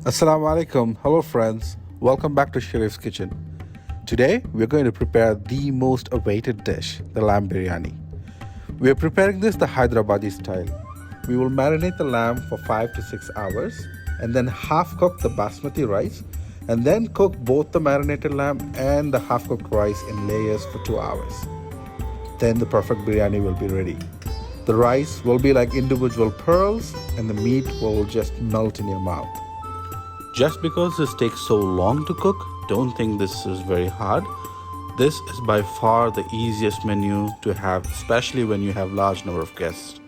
Assalamu alaikum. Hello, friends. Welcome back to Sharif's Kitchen. Today, we're going to prepare the most awaited dish, the lamb biryani. We are preparing this the Hyderabadi style. We will marinate the lamb for 5 to 6 hours and then half cook the basmati rice and then cook both the marinated lamb and the half cooked rice in layers for 2 hours. Then the perfect biryani will be ready. The rice will be like individual pearls and the meat will just melt in your mouth. Just because this takes so long to cook, don't think this is very hard. This is by far the easiest menu to have, especially when you have large number of guests.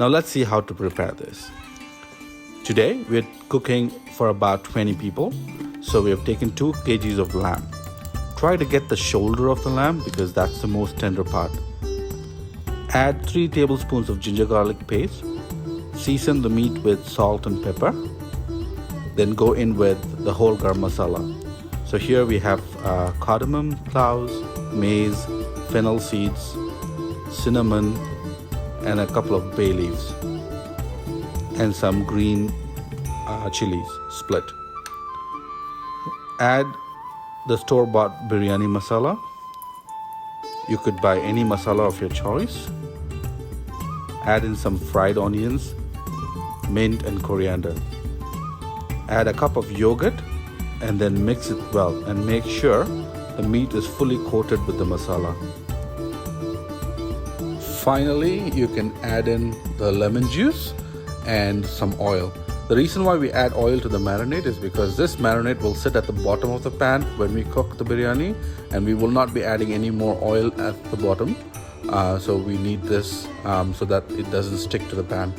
Now let's see how to prepare this. Today we're cooking for about 20 people, so we have taken 2 kgs of lamb. Try to get the shoulder of the lamb because that's the most tender part. Add 3 tablespoons of ginger garlic paste. Season the meat with salt and pepper. Then go in with the whole garam masala. So here we have cardamom, cloves, maize, fennel seeds, cinnamon, and a couple of bay leaves, and some green chillies split. Add the store-bought biryani masala. You could buy any masala of your choice. Add in some fried onions, mint, and coriander. Add a cup of yogurt and then mix it well and make sure the meat is fully coated with the masala. Finally, you can add in the lemon juice and some oil. The reason why we add oil to the marinade is because this marinade will sit at the bottom of the pan when we cook the biryani, and we will not be adding any more oil at the bottom. So we need this so that it doesn't stick to the pan.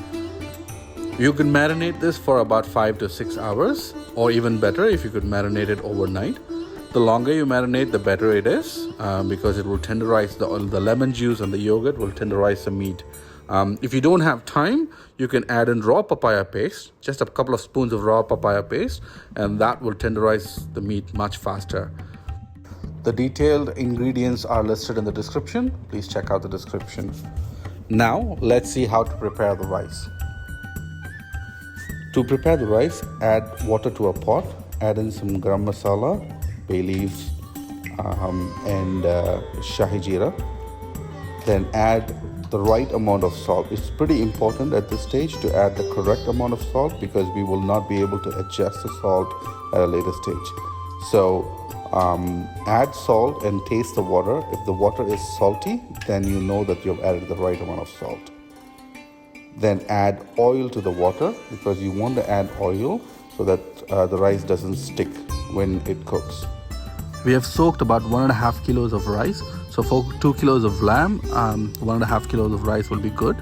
You can marinate this for about 5 to 6 hours, or even better if you could marinate it overnight. The longer you marinate, the better it is because it will tenderize the lemon juice and the yogurt will tenderize the meat. If you don't have time, you can add in raw papaya paste, just a couple of spoons of raw papaya paste, and that will tenderize the meat much faster. The detailed ingredients are listed in the description. Please check out the description. Now, let's see how to prepare the rice. To prepare the rice, add water to a pot, add in some garam masala, bay leaves, and Shahi jeera. Then add the right amount of salt. It's pretty important at this stage to add the correct amount of salt because we will not be able to adjust the salt at a later stage. So add salt and taste the water. If the water is salty, then you know that you've added the right amount of salt. Then add oil to the water because you want to add oil so that the rice doesn't stick when it cooks. We have soaked about 1.5 kilos of rice. So for 2 kilos of lamb, 1.5 kilos of rice will be good.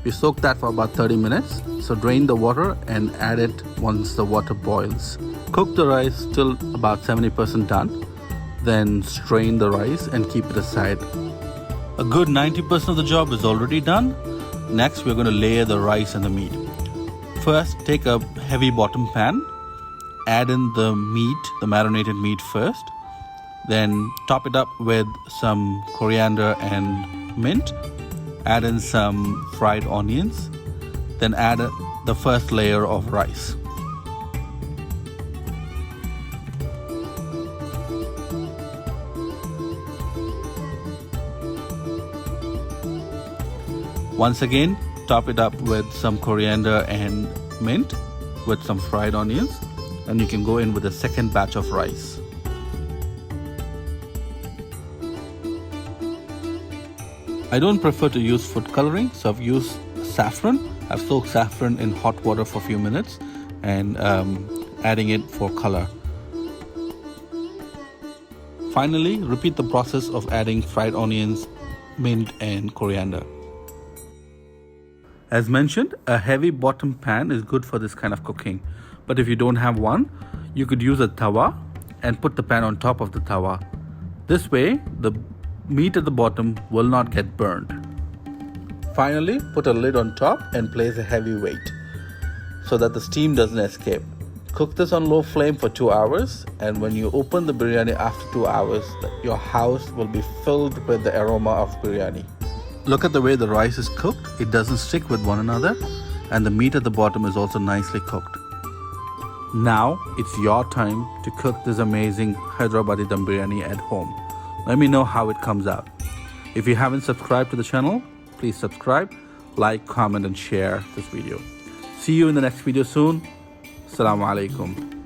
We soak that for about 30 minutes. So drain the water and add it once the water boils. Cook the rice till about 70% done. Then strain the rice and keep it aside. A good 90% of the job is already done. Next, we're going to layer the rice and the meat. First, take a heavy bottom pan, add in the meat, the marinated meat first. Then top it up with some coriander and mint. Add in some fried onions. Then add the first layer of rice. Once again, top it up with some coriander and mint with some fried onions, and you can go in with a second batch of rice. I don't prefer to use food coloring, so I've used saffron. I've soaked saffron in hot water for a few minutes and adding it for color. Finally, repeat the process of adding fried onions, mint, and coriander. As mentioned, a heavy bottom pan is good for this kind of cooking. But if you don't have one, you could use a tawa and put the pan on top of the tawa. This way, the meat at the bottom will not get burned. Finally, put a lid on top and place a heavy weight so that the steam doesn't escape. Cook this on low flame for 2 hours, and when you open the biryani after 2 hours, your house will be filled with the aroma of biryani. Look at the way the rice is cooked. It doesn't stick with one another, and the meat at the bottom is also nicely cooked. Now it's your time to cook this amazing Hyderabadi Dum Biryani at home. Let me know how it comes out. If you haven't subscribed to the channel, please subscribe, like, comment and share this video. See you in the next video soon. Assalamu alaikum.